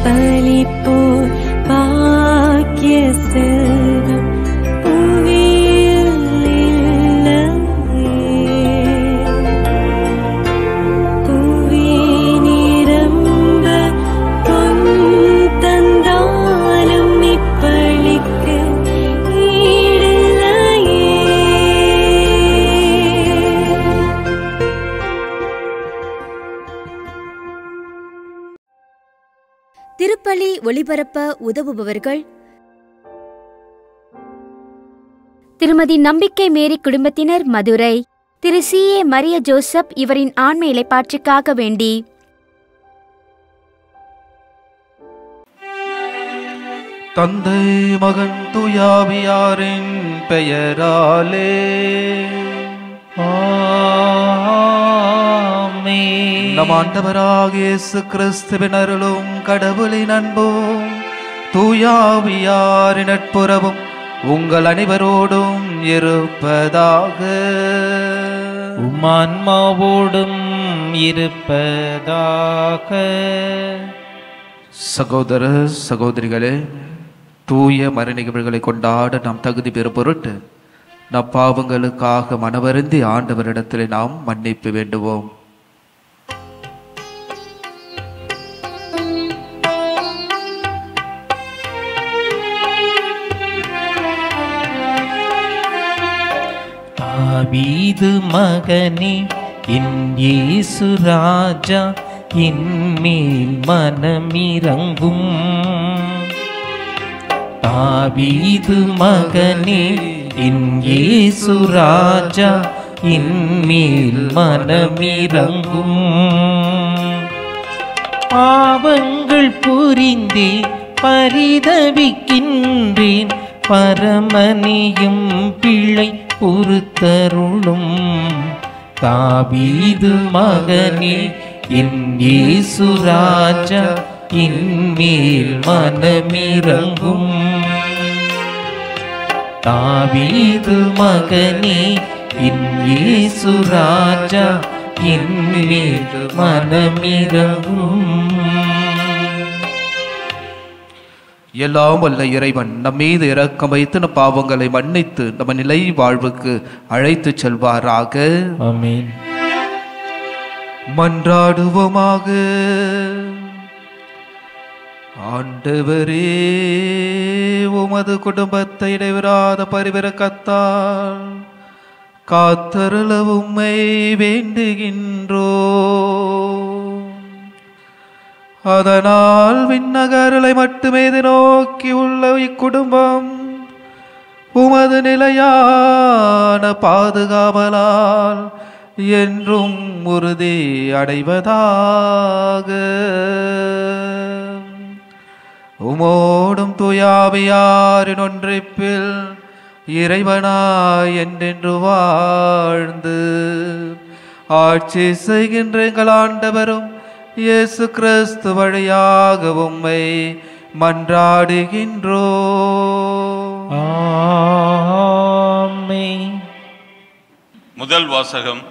பலிப்போர் பாக்கிய செல்வம் புவியில் இல்லையே. புவி நிரம்ப பொன் தந்தாலும் இப்பளிக்கு ஈடில்லையே. திருப்பலி ஒளிபரப்ப உதவுபவர்கள் திருமதி நம்பிக்கை மேரி குடும்பத்தினர், மதுரை. திரு C.A. மரிய ஜோசப் இவரின் ஆன்ம இளைப்பாற்றிக்காக வேண்டி. தந்தை மகன் தூயாவியாரின் பெயராலே ஆமென். நம் ஆண்டவராகிய இயேசு கிறிஸ்துவின் அருளும் கடவுளின் அன்பும் தூயாவியாரின் நட்புறவும் உங்கள் அனைவரோடும் இருப்பதாக. உம்மான்மாவோடும் இருப்பதாக. சகோதர சகோதரிகளே, தூய மறை நிகழ்வுகளை கொண்டாட நாம் தகுதி பெறும் பொருட்டு நம் பாவங்களுக்காக மனவருந்தி ஆண்டவரிடத்தில் நாம் மன்னிப்பு வேண்டுவோம். தாவீது மகனே என் இயேசு ராஜா, என்மேல் மனமிரங்கும். தாவீது மகனே என் இயேசு ராஜா, என்மேல் மனமிரங்கும். பாவங்கள் புரிந்தே பரிதவிக்கின்றேன், பரமனியும் பிழை பொறுத்தருளும். தாவீது மகனே என் இயேசு ராஜா, என்மேல் மனமிரங்கும். தாவீது மகனே என் இயேசு ராஜா, என்மேல் மனமிரங்கும். எல்லாம் வல்ல இறைவன் நம் மீது இரக்கம் வைத்து நம் பாவங்களை மன்னித்து நம்ம நிலை வாழ்வுக்கு அழைத்து செல்வாராக. ஆமென். மன்றாடுவோமாக. ஆண்டவரே, உமது குடும்பத்தை இடைவிடாத பரிவிரக்கத்தால் காத்தருள உம்மை வேண்டுகின்றோ. அதனால் விண்ணகருளை மட்டுமே நோக்கி உள்ள இக்குடும்பம் உமது நிலையான பாதுகாவலால் என்றும் உறுதி அடைவதாக. உமோடும் தூயாவியாரின் ஒன்றிப்பில் இறைவனாய் என்றென்று வாழ்ந்து ஆட்சி செய்கின்ற எங்கள் ஆண்டவரும் இயேசு கிறிஸ்து வழியாக உம்மை மன்றாடுகின்றோ. ஆமென். முதல் வாசகம்.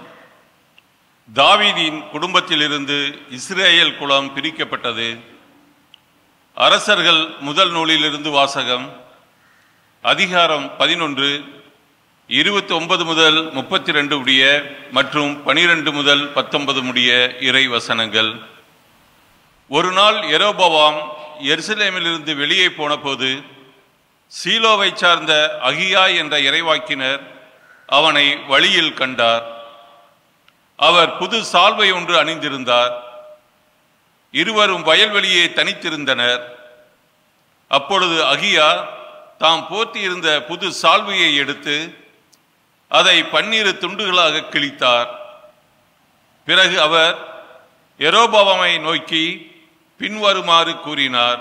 தாவீதின் குடும்பத்திலிருந்து இஸ்ரேல் குலம் பிரிக்கப்பட்டது. அரசர்கள் முதல் நூலிலிருந்து வாசகம். அதிகாரம் 11, 29 முதல் 32 உடைய மற்றும் 12 முதல் 19 உடைய இறை வசனங்கள். ஒரு நாள் யெரொபெயாம் எருசலேமிலிருந்து வெளியே போன போது சீலோவை சார்ந்த அகியா என்ற இறைவாக்கினர் அவனை வழியில் கண்டார். அவர் புது சால்வை ஒன்று அணிந்திருந்தார். இருவரும் வயல்வெளியே தனித்திருந்தனர். அப்பொழுது அகியா தாம் போர்த்தியிருந்த புது சால்வையை எடுத்து அதை 12 துண்டுகளாக கிழித்தார். பிறகு அவர் யெரொபெயாமை நோக்கி பின்வருமாறு கூறினார்: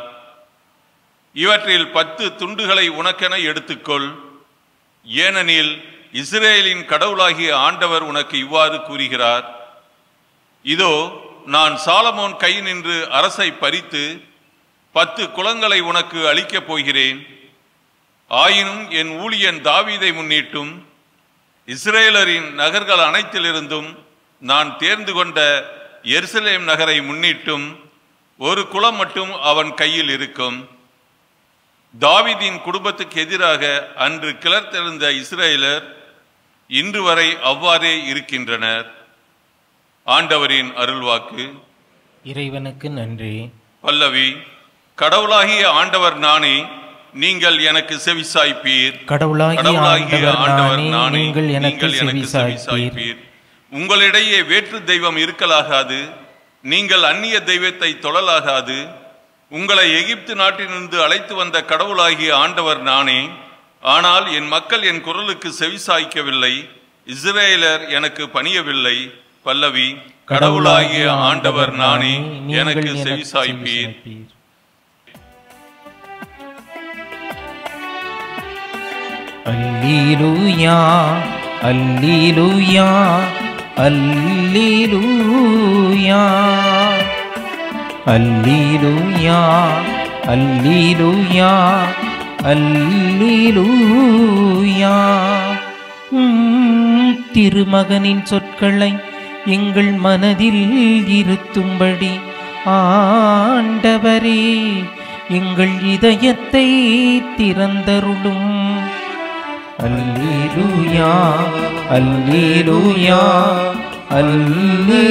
இவற்றில் 10 துண்டுகளை உனக்கென எடுத்துக்கொள். ஏனெனில் இஸ்ரேலின் கடவுளாகிய ஆண்டவர் உனக்கு இவ்வாறு கூறுகிறார்: இதோ, நான் சாலமோன் கையினின்று அரசை பறித்து 10 குலங்களை உனக்கு அளிக்கப் போகிறேன். ஆயினும் என் ஊழியன் தாவீதை முன்னிட்டும் இஸ்ரேலரின் நகர்கள் அனைத்திலிருந்தும் நான் தேர்ந்து கொண்ட எருசலேம் நகரை முன்னிட்டும் ஒரு குலம் மட்டும் அவன் கையில் இருக்கும். தாவீதின் குடும்பத்துக்கு எதிராக அன்று கிளர்த்தெழுந்த இஸ்ரேலர் இன்று வரை அவ்வாறே இருக்கின்றனர். ஆண்டவரின் அருள்வாக்கு. இறைவனுக்கு நன்றி. பல்லவி. கடவுளாகிய ஆண்டவர் நானே, நீங்கள் எனக்கு செவிசாய்ப்பீர். கடவுளாகிய ஆண்டவர் நானே, நீங்கள் எனக்கு செவிசாய்ப்பீர். உங்களிடையே வேற்று தெய்வம் இருக்கலாகாது, நீங்கள் அந்நிய தெய்வத்தை தொழலாகாது. உங்களை எகிப்து நாட்டிலிருந்து அழைத்து வந்த கடவுளாகிய ஆண்டவர் நானே. ஆனால் என் மக்கள் என் குரலுக்கு செவிசாய்க்கவில்லை, இஸ்ரேலர் எனக்கு பணியவில்லை. பல்லவி. கடவுளாகிய ஆண்டவர் நானே, எனக்கு செவிசாய்ப்பீர். அல்லேலூயா, அல்லேலூயா, அல்லேலூயா, அல்லேலூயா, அல்லேலூயா, அல்லேலூயா. திருமகனின் சொற்களை எங்கள் மனதில் இருத்தும்படி ஆண்டவரே எங்கள் இதயத்தை திறந்தருளும். அல்லேலூயா, அல்லேலூயா,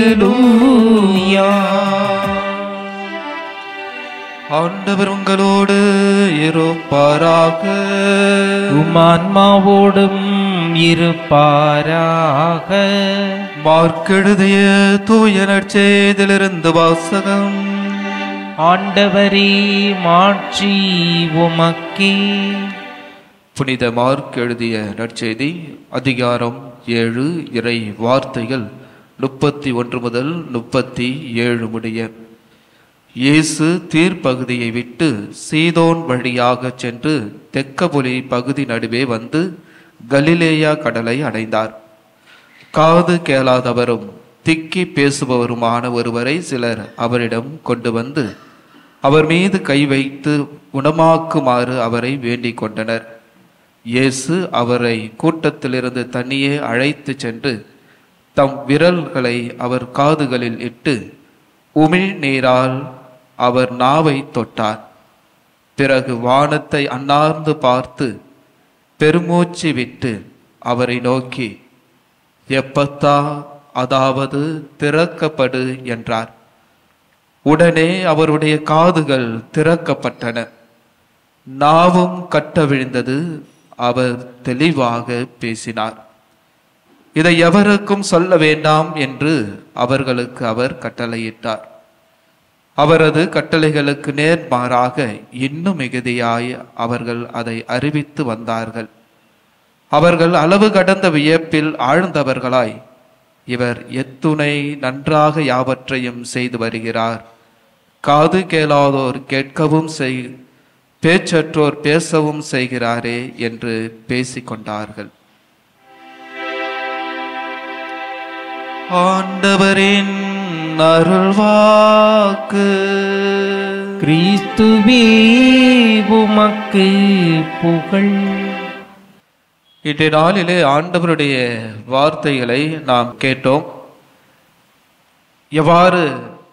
அல்லேலூயா. ஆண்டவர் உங்களோடு இருப்பாராக. உமான்மாவோடும் இருப்பாராக. மார்க்கெழுதிய தூய நற்செய்தியிலிருந்து வாசகம். ஆண்டவரே மாட்சி உமக்கே. புனித மார்க் எழுதிய நற்செய்தி அதிகாரம் 7 இறை வார்த்தைகள் 31 முதல் 37 முடிய. இயேசு தீர் பகுதியை விட்டு சீதோன் வழியாக சென்று தெக்கப்பொலி பகுதி நடுவே வந்து கலிலேயா கடலை அடைந்தார். காது கேளாதவரும் திக்கி பேசுபவருமான ஒருவரை சிலர் அவரிடம் கொண்டு வந்து அவர் மீது கை வைத்து குணமாக்குமாறு அவரை வேண்டிக் கொண்டனர். இயேசு அவரை கூட்டத்திலிருந்து தனியே அழைத்து சென்று தம் விரல்களை அவர் காதுகளில் இட்டு உமிழ்நீரால் அவர் நாவை தொட்டார். பிறகு வானத்தை அண்ணார்ந்து பார்த்து பெருமூச்சு விட்டு அவரை நோக்கி எப்பத்தா, அதாவது திறக்கப்படு என்றார். உடனே அவருடைய காதுகள் திறக்கப்பட்டன, நாவும் கட்டவிழ்ந்தது, அவர் தெளிவாக பேசினார். இதை எவருக்கும் சொல்ல வேண்டாம் என்று அவர்களுக்கு அவர் கட்டளையிட்டார். அவரது கட்டளைகளுக்கு நேர்மாறாக இன்னும் மிகுதியாய் அவர்கள் அதை அறிவித்து வந்தார்கள். அவர்கள் அளவு கடந்த வியப்பில் ஆழ்ந்தவர்களாய், இவர் எத்துணை நன்றாக யாவற்றையும் செய்து வருகிறார், காது கேளாதோர் கேட்கவும் பேச்சற்றோர் பேசவும் செய்கிறாரே என்று பேசிக்கொண்டார்கள். ஆண்டவரின் அருள்வாக்கு. கிறிஸ்துவே உமக்கு புகழ். இன்றைய நாளிலே ஆண்டவருடைய வார்த்தைகளை நாம் கேட்டோம். எவ்வாறு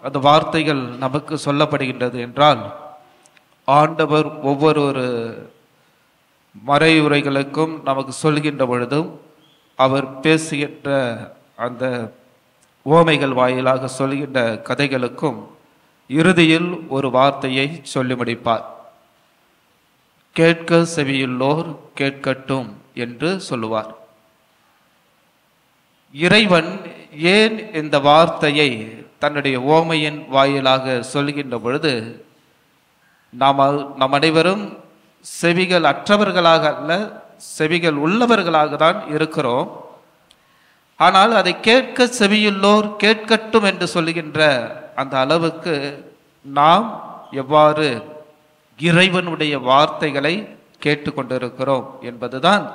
அந்த வார்த்தைகள் நமக்கு சொல்லப்படுகின்றது என்றால், ஆண்டவர் ஒவ்வொரு மறையுரைகளுக்கும் நமக்கு சொல்கின்ற பொழுதும் அவர் பேசுகின்ற அந்த ஓமைகள் வாயிலாக சொல்கின்ற கதைகளுக்கும் இறுதியில் ஒரு வார்த்தையை சொல்லி முடிப்பார். கேட்க செவியுள்ளோர் கேட்கட்டும் என்று சொல்லுவார். இறைவன் ஏன் இந்த வார்த்தையை தன்னுடைய ஓமையின் வாயிலாக சொல்கின்ற பொழுது நம் அனைவரும் செவிகள் அற்றவர்களாக அல்ல, செவிகள் உள்ளவர்களாக தான் இருக்கிறோம். ஆனால் அதை கேட்க செவியுள்ளோர் கேட்கட்டும் என்று சொல்லுகின்ற அந்த அளவுக்கு நாம் எவ்வாறு இறைவனுடைய வார்த்தைகளை கேட்டுக்கொண்டிருக்கிறோம் என்பதுதான்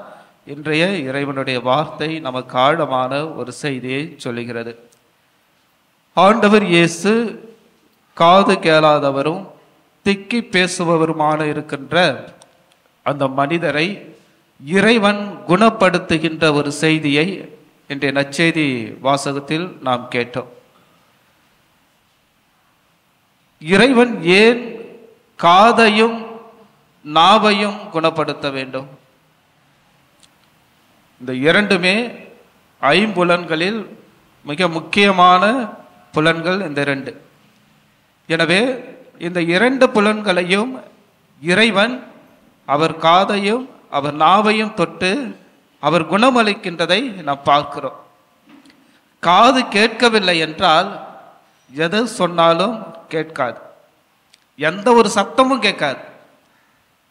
இன்றைய இறைவனுடைய வார்த்தை நமக்கு ஆழமான ஒரு செய்தியை சொல்லுகிறது. ஆண்டவர் இயேசு காது கேளாதவரும் திக்கி பேசுபவருமான இருக்கின்ற அந்த மனிதரை இறைவன் குணப்படுத்துகின்ற ஒரு செய்தியை இன்றைய நற்செய்தி வாசகத்தில் நாம் கேட்டோம். இறைவன் ஏன் காதையும் நாவையும் குணப்படுத்த வேண்டும்? இந்த இரண்டுமே ஐம்புலன்களில் மிக முக்கியமான புலன்கள் இந்த இரண்டு. எனவே இந்த இரண்டு புலன்களையும் இறைவன் அவர் காதையும் அவர் நாவையும் தொட்டு அவர் குணமளிக்கின்றதை நாம் பார்க்கிறோம். காது கேட்கவில்லை என்றால் எது சொன்னாலும் கேட்காது, எந்த ஒரு சத்தமும் கேட்காது.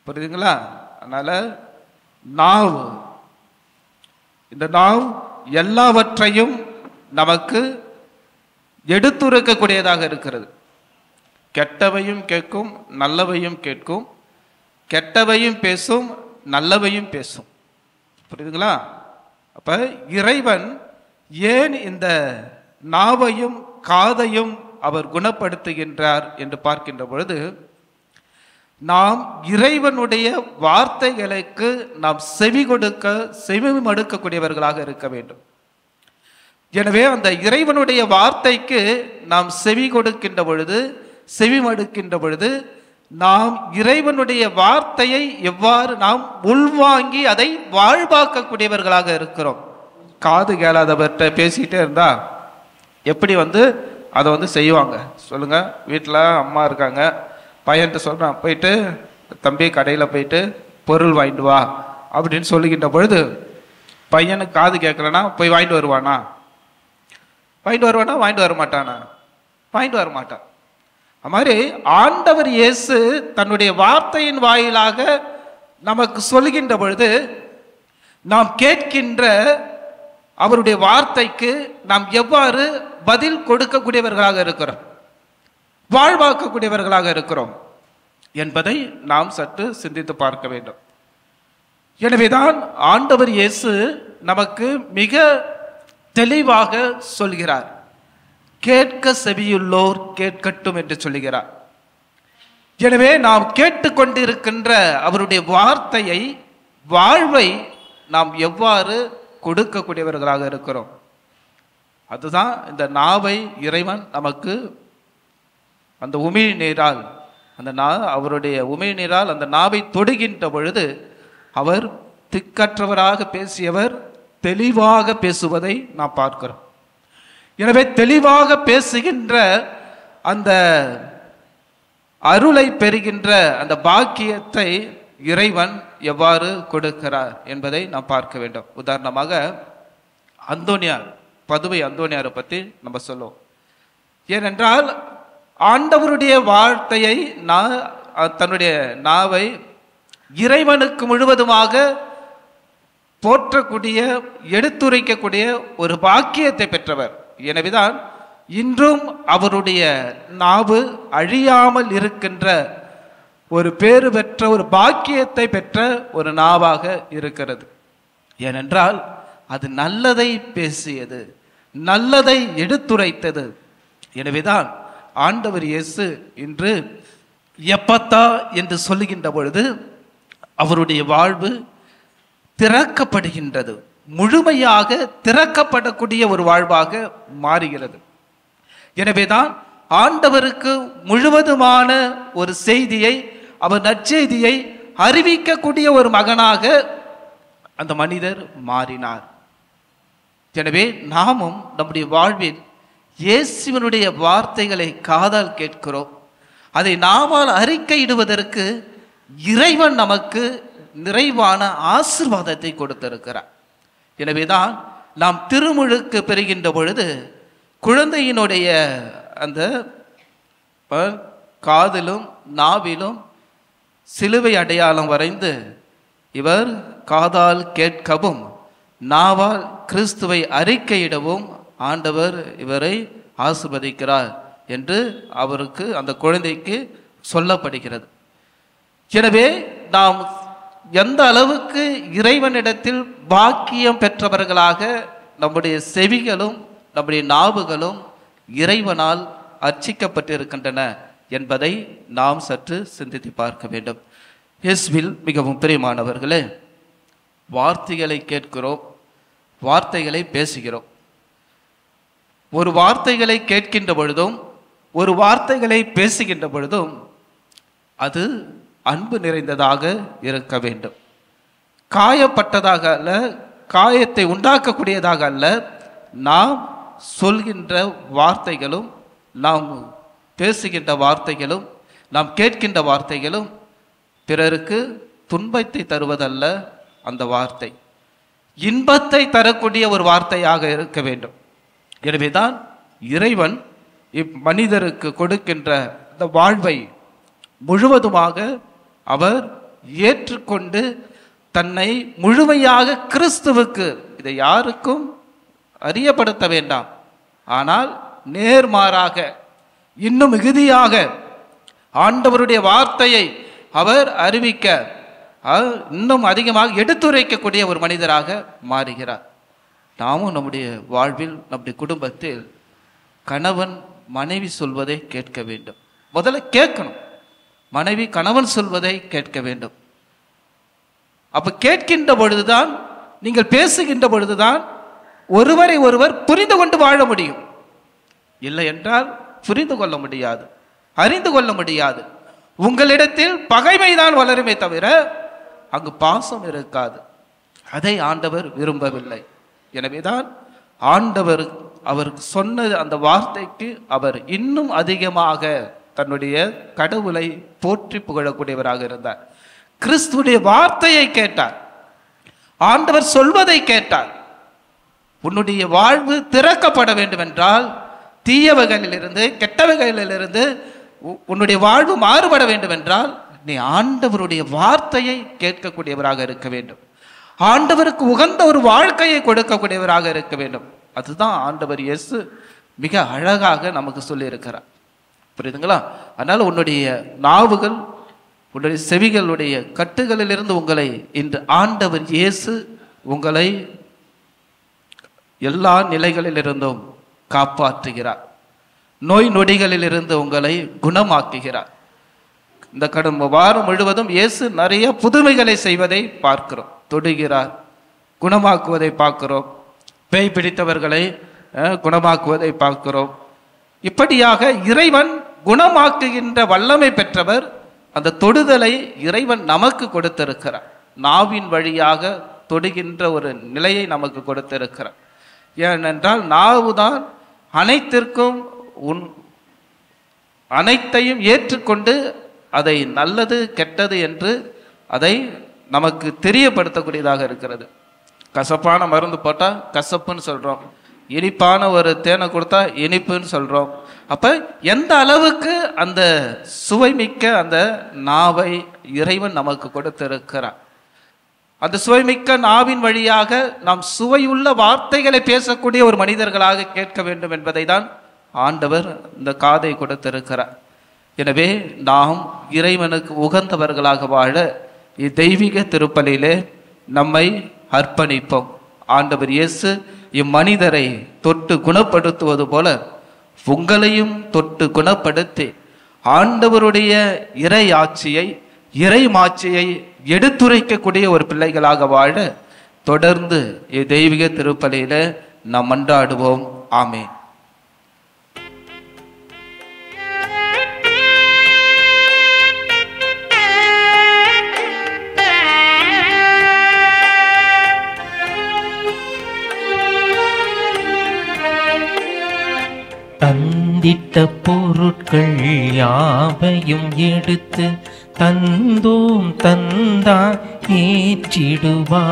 புரியுதுங்களா? அதனால நாவு, இந்த நாவு எல்லாவற்றையும் நமக்கு எடுத்துரைக்கக்கூடியதாக இருக்கிறது. கெட்டவையும் கேட்கும், நல்லவையும் கேட்கும், கெட்டவையும் பேசும், நல்லவையும் பேசும். புரியுதுங்களா? அப்ப இறைவன் ஏன் இந்த நாவையும் காதையும் அவர் குணப்படுத்துகின்றார் என்று பார்க்கின்ற பொழுது, நாம் இறைவனுடைய வார்த்தைகளுக்கு நாம் செவி மடுக்கக்கூடியவர்களாக இருக்க வேண்டும். எனவே அந்த இறைவனுடைய வார்த்தைக்கு நாம் செவி கொடுக்கின்ற பொழுது, செவி மடுக்கின்ற பொழுது, நாம் இறைவனுடைய வார்த்தையை எவ்வாறு நாம் உள்வாங்கி அதை வாழ்வாக்கக்கூடியவர்களாக இருக்கிறோம். காது கேளாதவர்கிட்ட பேசிக்கிட்டே இருந்தா எப்படி அதை செய்வாங்க சொல்லுங்க? வீட்டில் அம்மா இருக்காங்க, பையன்ட்டு சொல்கிறான், போயிட்டு தம்பி கடையில் போயிட்டு பொருள் வாங்கிட்டு வா அப்படின்னு சொல்லுகின்ற பொழுது, பையனுக்கு காது கேட்கலன்னா போய் வாங்கிட்டு வருவானா? வாங்கிட்டு வர மாட்டானா? வாங்கிட்டு வர மாட்டான். அது மாதிரி ஆண்டவர் இயேசு தன்னுடைய வார்த்தையின் வாயிலாக நமக்கு சொல்லுகின்ற பொழுது, நாம் கேட்கின்ற அவருடைய வார்த்தைக்கு நாம் எவ்வாறு பதில் கொடுக்கக்கூடியவர்களாக இருக்கிறோம், வாழ்வாக்கக்கூடியவர்களாக இருக்கிறோம் என்பதை நாம் சற்று சிந்தித்து பார்க்க வேண்டும். எனவேதான் ஆண்டவர் இயேசு நமக்கு மிக தெளிவாக சொல்கிறார், கேட்க செவியுள்ளோர் கேட்கட்டும் என்று சொல்லுகிறார். எனவே நாம் கேட்டுக்கொண்டிருக்கின்ற அவருடைய வார்த்தையை, வாழ்வை நாம் எவ்வாறு கொடுக்கக்கூடியவர்களாக இருக்கிறோம்? அதுதான் இந்த நாவை இறைவன் நமக்கு அந்த உமிழ் நீரால், அவருடைய உமிழ் நீரால் அந்த நாவை தொடுகின்ற பொழுது, அவர் திக்கற்றவராக பேசியவர் தெளிவாக பேசுவதை நாம் பார்க்கிறோம். எனவே தெளிவாக பேசுகின்ற அந்த அருளை பெறுகின்ற அந்த பாக்கியத்தை இறைவன் எவ்வாறு கொடுக்கிறார் என்பதை நாம் பார்க்க வேண்டும். உதாரணமாக அந்தோனியார், பதுவை அந்தோனியாரை பற்றி நம்ம சொல்லுவோம். ஏனென்றால் ஆண்டவருடைய வார்த்தையை தன்னுடைய நாவை இறைவனுக்கு முழுவதுமாக போற்றக்கூடிய, எடுத்துரைக்கக்கூடிய ஒரு பாக்கியத்தை பெற்றவர். எனவேதான் இன்றும் அவருடைய நாவு அழியாமல் இருக்கின்ற ஒரு பேறு பெற்ற, ஒரு பாக்கியத்தை பெற்ற ஒரு நாவாக இருக்கிறது. ஏனென்றால் அது நல்லதை பேசியது, நல்லதை எடுத்துரைத்தது. எனவேதான் ஆண்டவர் இயேசு இன்று எப்பத்தா என்று சொல்லுகின்ற பொழுது அவருடைய வாழ்வு திறக்கப்படுகின்றது, முழுமையாக திறக்கப்படக்கூடிய ஒரு வாழ்வாக மாறுகிறது. எனவேதான் ஆண்டவருக்கு முழுவதுமான ஒரு செய்தியை, அவர் நற்செய்தியை அறிவிக்கக்கூடிய ஒரு மகனாக அந்த மனிதர் மாறினார். எனவே நாமும் நம்முடைய வாழ்வில் இயேசுவினுடைய வார்த்தைகளை காதால் கேட்கிறோம், அதை நாவால் அறிக்கையிடுவதற்கு இறைவன் நமக்கு நிறைவான ஆசீர்வாதத்தை கொடுத்திருக்கிறார். எனவேதான் நாம் திருமுழுக்கு பெறுகின்ற பொழுது குழந்தையினுடைய அந்த காதிலும் நாவிலும் சிலுவை அடையாளம் வரைந்து, இவர் காதால் கேட்கவும் நாவால் கிறிஸ்துவை அறிக்கையிடவும் ஆண்டவர் இவரை ஆசீர்வதிக்கிறார் என்று அவருக்கு, அந்த குழந்தைக்கு சொல்லப்படுகிறது. எனவே நாம் எந்த அளவுக்கு இறைவனிடத்தில் பாக்கியம் பெற்றவர்களாக நம்முடைய செவிகளும் நம்முடைய நாவுகளும் இறைவனால் அர்ச்சிக்கப்பட்டிருக்கின்றன என்பதை நாம் சற்று சிந்தித்து பார்க்க வேண்டும். இயேசுவில் மிகவும் பிரியமானவர்களே, வார்த்தைகளை கேட்கிறோம், வார்த்தைகளை பேசுகிறோம். ஒரு வார்த்தைகளை கேட்கின்ற பொழுதும் ஒரு வார்த்தைகளை பேசுகின்ற பொழுதும் அது அன்பு நிறைந்ததாக இருக்க வேண்டும். காயப்பட்டதாக அல்ல, காயத்தை உண்டாக்கக்கூடியதாக அல்ல. நாம் சொல்கின்ற வார்த்தைகளும், நாம் பேசுகின்ற வார்த்தைகளும், நாம் கேட்கின்ற வார்த்தைகளும் பிறருக்கு துன்பத்தை தருவதல்ல. அந்த வார்த்தை இன்பத்தை தரக்கூடிய ஒரு வார்த்தையாக இருக்க வேண்டும். எனவேதான் இறைவன் இம்மனிதருக்கு கொடுக்கின்ற இந்த வாழ்வை முழுவதுமாக அவர் ஏற்றுக்கொண்டு தன்னை முழுமையாக கிறிஸ்துவுக்கு, இதை யாருக்கும் அறியப்படுத்த வேண்டாம், ஆனால் நேர்மாறாக இன்னும் மிகுதியாக ஆண்டவருடைய வார்த்தையை அவர் அறிவிக்க, இன்னும் அதிகமாக எடுத்துரைக்கக்கூடிய ஒரு மனிதராக மாறுகிறார். நாமும் நம்முடைய வாழ்வில், நம்முடைய குடும்பத்தில் கணவன் மனைவி சொல்வதை கேட்க வேண்டும். முதல்ல கேட்கணும். மனைவி கணவன் சொல்வதை கேட்க வேண்டும். அப்ப கேட்கின்ற பொழுதுதான், நீங்கள் பேசுகின்ற பொழுதுதான் ஒருவரை ஒருவர் புரிந்து கொண்டு வாழ முடியும். இல்லை என்றால் புரிந்து கொள்ள முடியாது, அறிந்து கொள்ள முடியாது. உங்களிடத்தில் பகைமைதான் வளருமே தவிர அங்கு பாசம் இருக்காது. அதை ஆண்டவர் விரும்பவில்லை. எனவேதான் ஆண்டவர் அவர் சொன்ன அந்த வார்த்தைக்கு அவர் இன்னும் அதிகமாக தன்னுடைய கடவுளை போற்றி புகழக்கூடியவராக இருந்தார். கிறிஸ்துடைய வார்த்தையை கேட்டார், ஆண்டவர் சொல்வதை கேட்டார். உன்னுடைய வாழ்வு திறக்கப்பட வேண்டும் என்றால், தீயவைகளிலிருந்து, கெட்டவைகளிலிருந்து உன்னுடைய வாழ்வு மாறுபட வேண்டும் என்றால், நீ ஆண்டவருடைய வார்த்தையை கேட்கக்கூடியவராக இருக்க வேண்டும். ஆண்டவருக்கு உகந்த ஒரு வாழ்க்கையை கொடுக்கக்கூடியவராக இருக்க வேண்டும். அதுதான் ஆண்டவர் இயேசு மிக அழகாக நமக்கு சொல்லி இருக்கிறார். புரியுதுங்களா? அதனால உன்னுடைய நாவுகள், உன்னுடைய செவிகளுடைய கட்டுகளிலிருந்து உங்களை இன்று ஆண்டவர் இயேசு உங்களை எல்லா நிலைகளிலிருந்தும் காப்பாற்றுகிறார். நோய் நொடிகளிலிருந்து உங்களை குணமாக்குகிறார். இந்த கடும் வாரம் முழுவதும் இயேசு நிறைய புதுமைகளை செய்வதை பார்க்கிறோம். தொடுகிறார், குணமாக்குவதை பார்க்கிறோம், பேய் பிடித்தவர்களை குணமாக்குவதை பார்க்கிறோம். இப்படியாக இறைவன் குணமாக்குகின்ற வல்லமை பெற்றவர். அந்த தொடுதலை இறைவன் நமக்கு கொடுத்திருக்கிறார். நாவின் வழியாக தொடுகின்ற ஒரு நிலையை நமக்கு கொடுத்திருக்கிறார். ஏனென்றால் நாவுதான் அனைத்திற்கும் அனைத்தையும் ஏற்றுக்கொண்டு அதை நல்லது கெட்டது என்று அதை நமக்கு தெரியப்படுத்தக்கூடியதாக இருக்கிறது. கசப்பான மருந்து போட்டால் கசப்புன்னு சொல்கிறோம், இனிப்பான ஒரு தேனை கொடுத்தா இனிப்புன்னு சொல்கிறோம். அப்போ எந்த அளவுக்கு அந்த சுவைமிக்க அந்த நாவை இறைவன் நமக்கு கொடுத்திருக்கிறார். அந்த சுவைமிக்க நாவின் வழியாக நாம் சுவையுள்ள வார்த்தைகளை பேசக்கூடிய ஒரு மனிதர்களாக கேட்க வேண்டும் என்பதை தான் ஆண்டவர் இந்த காதை கொடுத்திருக்கிறார். எனவே நாம் இறைவனுக்கு உகந்தவர்களாக வாழ தெய்வீக திருப்பலியிலே நம்மை அர்ப்பணிப்போம். ஆண்டவர் இயேசு இம்மனிதரை தொட்டு குணப்படுத்துவது போல உங்களையும் தொட்டு குணப்படுத்தி ஆண்டவருடைய இறை ஆட்சியை, இறை மாட்சியை எடுத்துரைக்கக்கூடிய ஒரு பிள்ளைகளாக வாழ தொடர்ந்து தெய்வீக திருப்பலியில நாம் மன்றாடுவோம். ஆமென். தந்திட்ட பொருட்கள் யாவையும் எடுத்து தந்தோம் தந்தா ஏற்றிடுவா.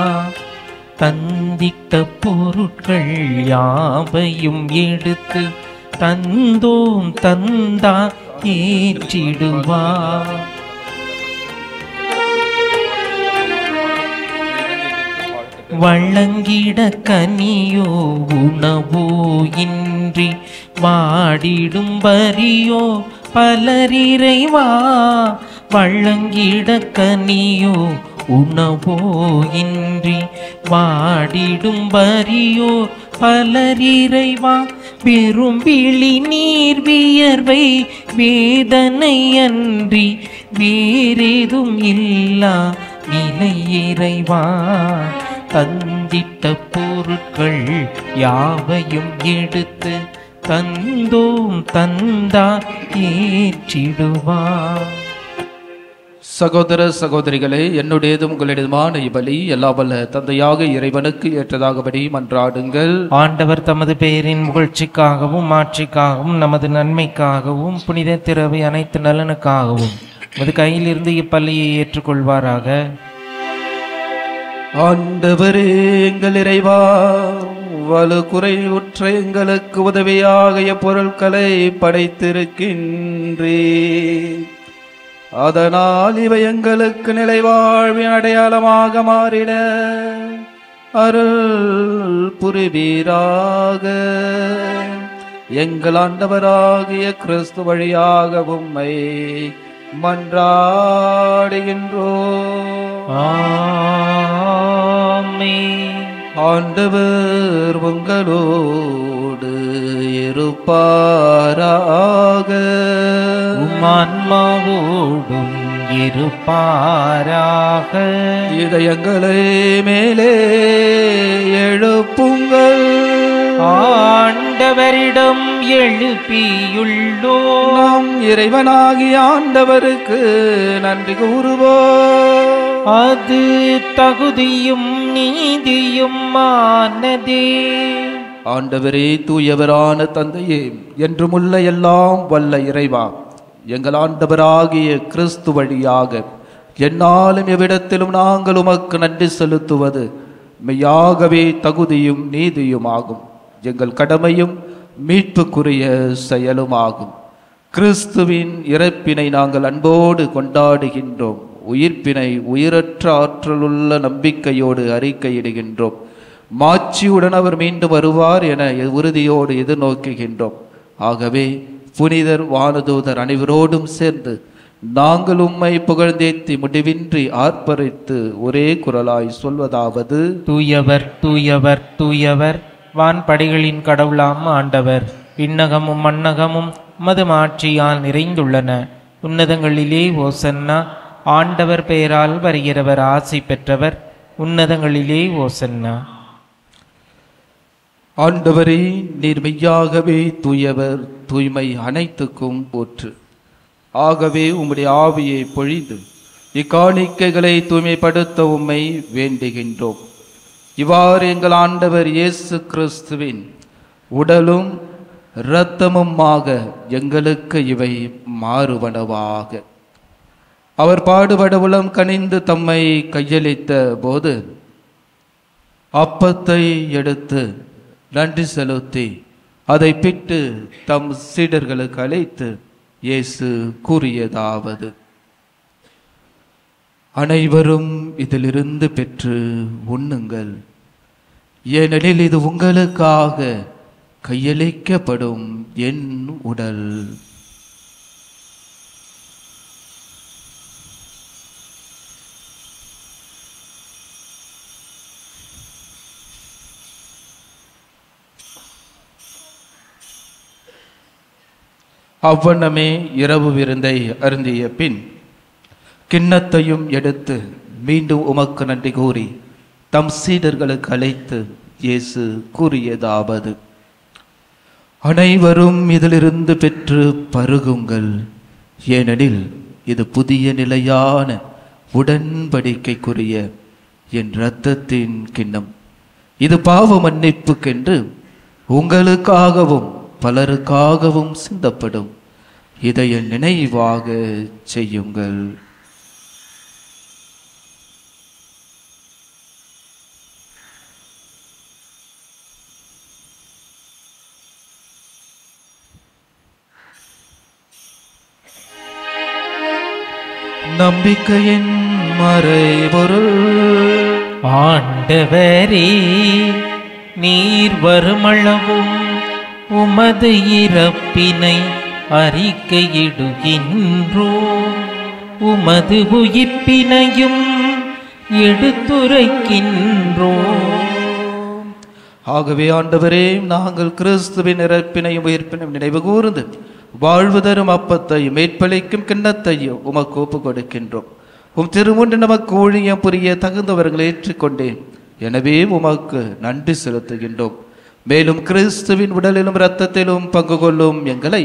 தந்திட்ட பொருட்கள் யாவையும் எடுத்து தந்தோம் தந்தா ஏற்றிடுவா. வள்ளங்கிட கனியோ உணவோ இன்றி வாடிடும் பரியோ பலரிறைவா. வள்ளங்கிட கனியோ உணவோ இன்றி வாடிடும் பரியோ பலரிறைவா. விரும்பிளி நீர் வியர்வை வேதனை அன்றி வேறேதும் இல்லா நிலை இறைவா. தந்திட்ட பொருட்கள் யாவையும் எடுத்து தந்தோம் தந்தார் ஏற்றிடுவார். சகோதர சகோதரிகளே, என்னுடையதும் உங்களுடையதுமான இப்பலி எல்லா வல்ல தந்தையாக இறைவனுக்கு ஏற்றதாகபடி மன்றாடுங்கள். ஆண்டவர் தமது பெயரின் புகழ்ச்சிக்காகவும் ஆட்சிக்காகவும் நமது நன்மைக்காகவும் புனித திரவை அனைத்து நலனுக்காகவும் நமது கையிலிருந்து இப்பள்ளியை ஏற்றுக்கொள்வாராக. ஆண்டவரே எங்கள் இறைவா, வலு குறைவுற்ற எங்களுக்கு உதவியாக பொருட்களை படைத்திருக்கின்றே. அதனால் இவை எங்களுக்கு நிலைவாழ்வின் அடையாளமாக மாறிட அருள் புரிவீராக. எங்கள் ஆண்டவராகிய கிறிஸ்து வழியாக உம்மை மன்றாடுகின்றோம். ஆமென். ஆண்டவர் உங்களோடு இருப்பாராக. ஆன்மாவோடும் இருப்பாராக. இதயங்களை மேலே எழுப்புங்கள். ஆண்டவரிடம் எழுப்பியுள்ளோம். நாம் இறைவனாகிய ஆண்டவருக்கு நன்றி கூறுவோம். அது தகுதியும் நீதியும் ஆனதே. ஆண்டவரே, தூயவரான தந்தையே, என்றுமுள்ள எல்லாம் வல்ல இறைவா, எங்கள் ஆண்டவராகிய கிறிஸ்து வழியாக எந்நாளும் எவ்விடத்திலும் நாங்கள் உமக்கு நன்றி செலுத்துவது மெய்யாகவே தகுதியும் நீதியுமாகும். எங்கள் கடமையும் மீட்புக்குரிய செயலுமாகும். கிறிஸ்துவின் இறப்பினை நாங்கள் அன்போடு கொண்டாடுகின்றோம். உயிர்ப்பினை உயிரற்ற ஆற்றலுள்ள நம்பிக்கையோடு அறிக்கையிடுகின்றோம். மாட்சியுடன் அவர் மீண்டும் வருவார் என உறுதியோடு எதிர்நோக்குகின்றோம். ஆகவே புனிதர் வானதூதர் அனைவரோடும் சேர்ந்து நாங்கள் உம்மை புகழ்ந்தேத்தி முடிவின்றி ஆர்ப்பரித்து ஒரே குரலாய் சொல்வதாவது: தூயவர் தூயவர் தூயவர், வான்படைகளின் கடவுளாம் ஆண்டவர். விண்ணகமும் மண்ணகமும் மது மாட்சியால் நிறைந்துள்ளன. உன்னதங்களிலே ஓசன்னா. ஆண்டவர் பெயரால் வருகிறவர் ஆசி பெற்றவர். உன்னதங்களிலே ஓசன்னா. ஆண்டவரே, நீர் மெய்யாகவே தூயவர், தூய்மை அனைத்துக்கும் போற்று. ஆகவே உம்முடைய ஆவியை பொழிந்து இக்காணிக்கைகளை தூய்மைப்படுத்த உம்மை வேண்டுகின்றோம். இவ்வாறு எங்கள் ஆண்டவர் இயேசு கிறிஸ்துவின் உடலும் இரத்தமுமாக எங்களுக்கு இவை மாறுவனவாக. அவர் பாடுபட உளம் கனிந்து தம்மை கையளித்த போது அப்பத்தை எடுத்து நன்றி செலுத்தி அதை பிட்டு தம் சீடர்களுக்கு அழைத்து இயேசு கூறியதாவது: அனைவரும் இதிலிருந்து பெற்று உண்ணுங்கள், ஏனெனில் இது உங்களுக்காக கையளிக்கப்படும் என் உடல். அவ்வண்ணமே இரவு விருந்தை அருந்திய பின் கிண்ணத்தையும் எடுத்து மீண்டும் உமக்கு நன்றி கூறி தம் சீடர்களுக்கு அழைத்து இயேசு கூறியதாவது: அனைவரும் இதிலிருந்து பெற்று பருகுங்கள், ஏனெனில் இது புதிய நிலையான உடன்படிக்கைக்குரிய என் இரத்தத்தின் கிண்ணம். இது பாவ மன்னிப்புக்கென்று உங்களுக்காகவும் பலருக்காகவும் சிந்தப்படும். இதை என் நினைவாக செய்யுங்கள். நம்பிக்கையின் மறைபொருள். ஆண்டவரே, நீர் வருமளவும் உமது இறப்பினை அறிக்கையிடுகின்றோம், உமது உயிர்ப்பினையும் எடுத்துரைக்கின்றோம். ஆகவே ஆண்டவரே, நாங்கள் கிறிஸ்துவின் இறப்பினையும் உயிர்ப்பினையும் நினைவு கூர்ந்து வாழ்வு தரும் அப்பத்தையும் மேற்பளிக்கும் கிண்ணத்தையும் உமக்கு ஒப்பு கொடுக்கின்றோம். உம் திருமுன்று நமக்கு ஊழியம் புரிய தகுந்தவர்களை ஏற்றுக்கொண்டேன். எனவே உமக்கு நன்றி செலுத்துகின்றோம். மேலும் கிறிஸ்துவின் உடலிலும் இரத்தத்திலும் பங்கு கொள்ளும் எங்களை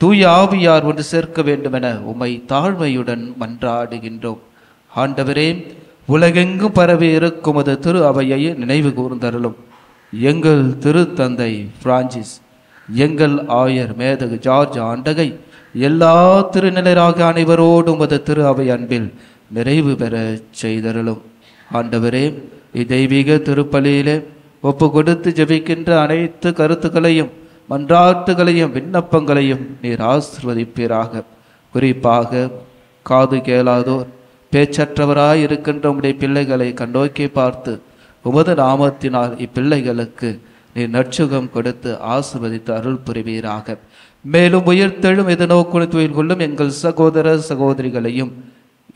தூய ஆவியார் ஒன்று சேர்க்க வேண்டுமென உம்மை தாழ்மையுடன் மன்றாடுகின்றோம். ஆண்டவரே, உலகெங்கும் பரவி இருக்கும் அது திரு அவையை நினைவு கூர்ந்தருளும். எங்கள் திருத்தந்தை பிரான்சிஸ், எங்கள் ஆயர் மேதகு ஜார்ஜ் ஆண்டகை, எல்லா திருநிலைராக அனைவரோடும் அது திரு அவை அன்பில் நிறைவு பெற செய்தருளும். ஆண்டவரே, இத்தெய்வீக திருப்பலியிலே ஒப்பு கொடுத்து ஜெபிக்கின்ற அனைத்து கருத்துக்களையும் மன்றாட்டுகளையும் விண்ணப்பங்களையும் நீர் ஆசிர்வதிப்பீராக. குறிப்பாக காது கேளாதோர் பேச்சற்றவராய் இருக்கின்ற உம்முடைய பிள்ளைகளை கண்ணோக்கி பார்த்து உமது நாமத்தினால் இப்பிள்ளைகளுக்கு நீர் நற்சுகம் கொடுத்து ஆசிர்வதித்து அருள் புரிவீராக. மேலும் உயிர்த்தெழும் எதிர்நோக்குணி துயில் கொள்ளும் எங்கள் சகோதர சகோதரிகளையும்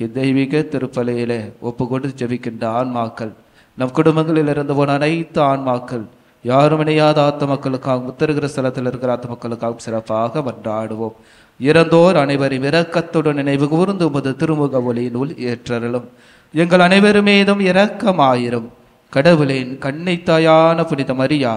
இத்தெய்வீக திருப்பலியிலே ஒப்பு கொடுத்து ஜெபிக்கின்ற ஆன்மாக்கள், நம் குடும்பங்களில் இருந்து போன அனைத்து ஆன்மாக்கள், யாரும் இணையாத ஆத்த மக்களுக்காகவும் உத்தருகிற ஸ்தலத்தில் இருக்கிற ஆத்த மக்களுக்காகவும் சிறப்பாக மன்றாடுவோம். இறந்தோர் அனைவரையும் இரக்கத்துடன் நினைவு கூர்ந்து உமது திருமுக ஒளியினுள் ஏற்றருளும். எங்கள் அனைவரும் மீதும் இரக்கமாயிரும். கடவுளின் கன்னித்தாயான புனித மரியா,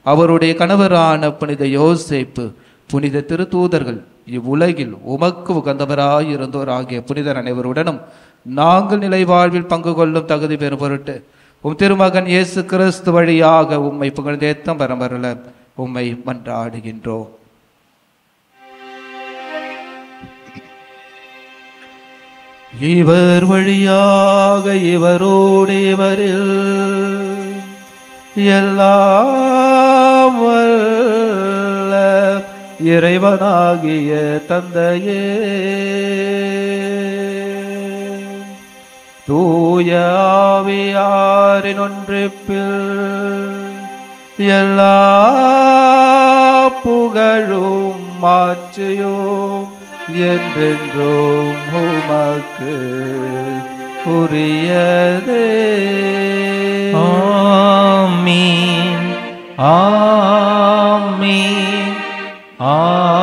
அவருடைய கணவரான புனித யோசேப்பு, புனித திருத்தூதர்கள், இவ்வுலகில் உமக்கு உகந்தவராயிருந்தோர் ஆகிய புனிதர் அனைவருடனும் நாங்கள் நிலை வாழ்வில் பங்கு கொள்ளும் தகுதி பெறும் பொருட்டு உம் திருமகன் இயேசு கிறிஸ்து வழியாக உம்மை புகழ்ந்தேத்தம் பரம்பரல உம்மை மன்றாடுகின்றோம். இவர் வழியாக இவரோடு இவரில் எல்லாம் வல்ல இறைவனாகிய தந்தையே, தூய ஆவியாரின் ஒன்றிப்பில் எல்லா புகழும் மாட்சியும் என்றென்றும் உமக்கு உரியதே. ஆமீன், ஆமீன், ஆமீன்.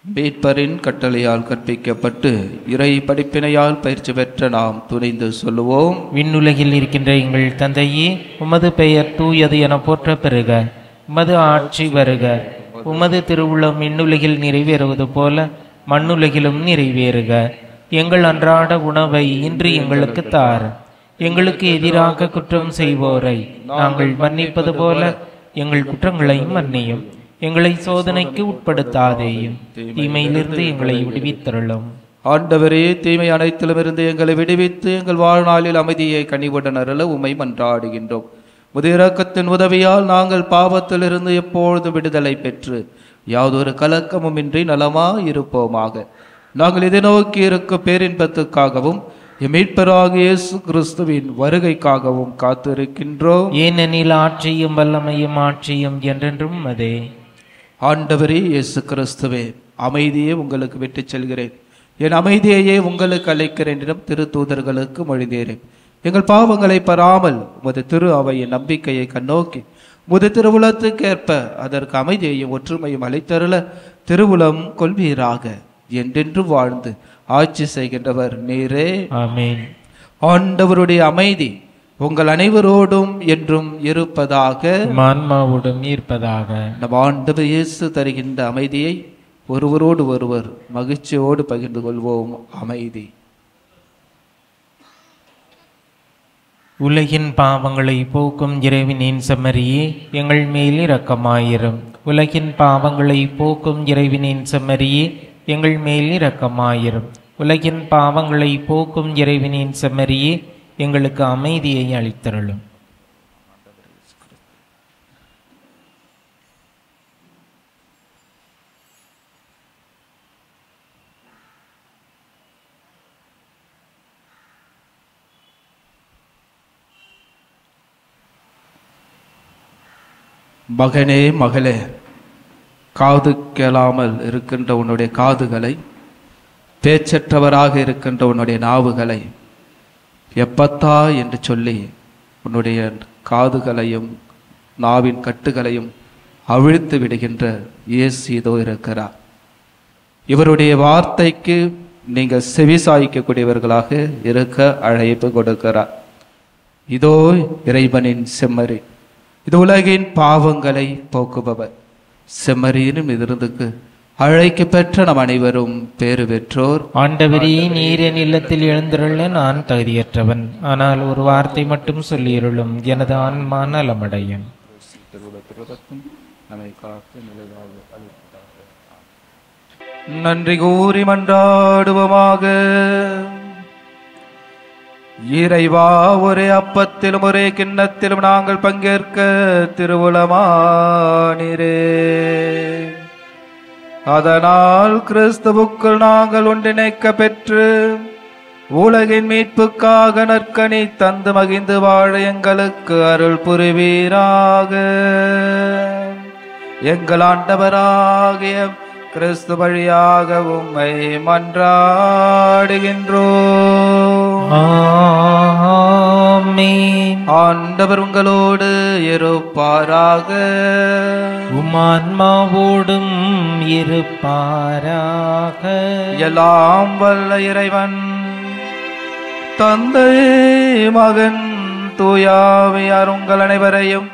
மீட்பரின் கட்டளையால் கற்பிக்கப்பட்டு இறை படிப்பினையால் பயிற்சி பெற்ற நாம் துணிந்து சொல்லுவோம். விண்ணுலகில் இருக்கின்ற எங்கள் தந்தையே, உமது பெயர் தூயது என போற்ற பெறுக. உமது ஆட்சி வருக. உமது திருவுளம் விண்ணுலகில் நிறைவேறுவது போல மண்ணுலகிலும் நிறைவேறுக. எங்கள் அன்றாட உணவை இன்று எங்களுக்கு தார். எங்களுக்கு எதிராக குற்றம் செய்வோரை நாங்கள் மன்னிப்பது போல எங்கள் குற்றங்களையும் மன்னியும். எங்களை சோதனைக்கு உட்படுத்தாதேயும், தீமையிலிருந்து எங்களை விடுவித்தருளும். ஆண்டவரே, தீமை அனைத்திலும் இருந்து எங்களை விடுவித்து எங்கள் வாழ்நாளில் அமைதியை கனிவுடன் அருள உம்மை மன்றாடுகின்றோம். முதிரக்கத்தின் உதவியால் நாங்கள் பாவத்திலிருந்து எப்பொழுது விடுதலை பெற்று யாதொரு கலக்கமும் இன்றி நலமாயிருப்போமாக. நாங்கள் இதை நோக்கி இருக்க பேரின்பத்துக்காகவும் மீட்பராக இயேசு கிறிஸ்துவின் வருகைக்காகவும் காத்திருக்கின்றோம். ஏனெனில் ஆட்சியும் வல்லமையும் ஆட்சியும் என்றென்றும் அதே. ஆண்டவரே இயேசு கிறிஸ்துவே, அமைதியே உங்களுக்கு விட்டுச் செல்கிறேன், என் அமைதியையே உங்களுக்கு அளிக்கிறேன் எனும் திருத்தூதர்களுக்கு மொழிந்தேறேன். எங்கள் பாவங்களை பராமல் உமது திரு அவையின் நம்பிக்கையை கண்ணோக்கி உமது திருவுளத்துக்கேற்ப அதற்கு அமைதியையும் ஒற்றுமையும் அளித்தருள திருவுளம் கொள்வீராக. என்றென்று வாழ்ந்து ஆட்சி செய்கின்றவர் நீரே. ஆமென். ஆண்டவருடைய அமைதி உங்கள் அனைவரோடும் என்றும் இருப்பதாக, ஆன்மாவோடும் இருப்பதாக. நம் ஆண்டவர் இயேசு தருகின்ற அமைதியை ஒருவரோடு ஒருவர் மகிழ்ச்சியோடு பகிர்ந்து கொள்வோம். அமைதி. உலகின் பாவங்களை போக்கும் இறைவனின் செம்மறியே, எங்கள் மேல் இரக்கமாயிரும். உலகின் பாவங்களை போக்கும் இறைவனின் செம்மறியே, எங்கள் மேல் இரக்கமாயிரும். உலகின் பாவங்களை போக்கும் இறைவனின் செம்மறியே, எங்களுக்கு அமைதியை அளித்தருளும். மகனே, மகளே, காது கேளாமல் இருக்கின்ற உன்னுடைய காதுகளை, பேச்சற்றவராக இருக்கின்ற உன்னுடைய நாவுகளை எப்பத்தா என்று சொல்லி உன்னுடைய காதுகளையும் நாவின் கட்டுகளையும் அவிழ்த்து விடுகின்ற இயேசு இதோ இருக்கிறார். இவருடைய வார்த்தைக்கு நீங்கள் செவி சாய்க்கக்கூடியவர்களாக இருக்க அழைப்பு கொடுக்கிறார். இதோ இறைவனின் செம்மறி, இது உலகின் பாவங்களை போக்குபவர். செம்மறியினும் விருந்துக்கு அழைக்க பெற்ற நம் அனைவரும் பேறு பெற்றோர். ஆண்டவரே, நீர் என் இல்லத்தில் எழுந்தருள நான் தகுதியற்றவன். ஆனால் ஒரு வார்த்தை மட்டும் சொல்லியருளும், எனது ஆன்மா நலமடையும். நன்றி கூறி மன்றாடுவோமாக. இறைவா, ஒரே அப்பத்திலும் ஒரே கிண்ணத்திலும் நாங்கள் பங்கேற்க திருவுளமானீரே. அதனால் கிறிஸ்துவுக்குள் நாங்கள் ஒன்றிணைக்க பெற்று உலகின் மீட்புக்காக நற்கனி தந்து மகிழ்ந்து வாழ எங்களுக்கு அருள் புரிவீராக. எங்கள் ஆண்டவராகிய கிறிஸ்து வழியாக உம்மை மன்றாடுகின்றோம். ஆமென். ஆண்டவர் உங்களோடு இருப்பாராக. உம்மான்மாவோடும் இருப்பாராக. எல்லாம் வல்ல இறைவன் தந்தை, மகன், தூயாவியார் உங்கள் அனைவரையும்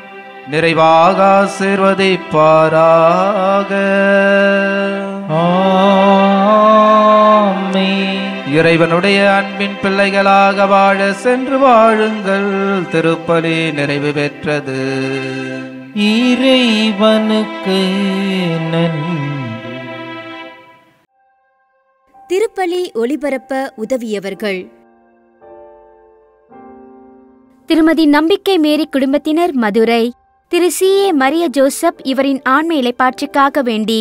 நிறைவாக ஆசீர்வதிப்பாராக. ஆமென். இறைவனுடைய அன்பின் பிள்ளைகளாக வாழ சென்று வாழுங்கள். திருப்பலி நிறைவு பெற்றது. இறைவனுக்கு நன்றி. திருப்பலி ஒளிபரப்ப உதவியவர்கள்: திருமதி நம்பிக்கை மேரி குடும்பத்தினர், மதுரை. திரு சி ஏ மரிய ஜோசப் இவரின் ஆன்ம இளைப்பாற்றிக்காக வேண்டி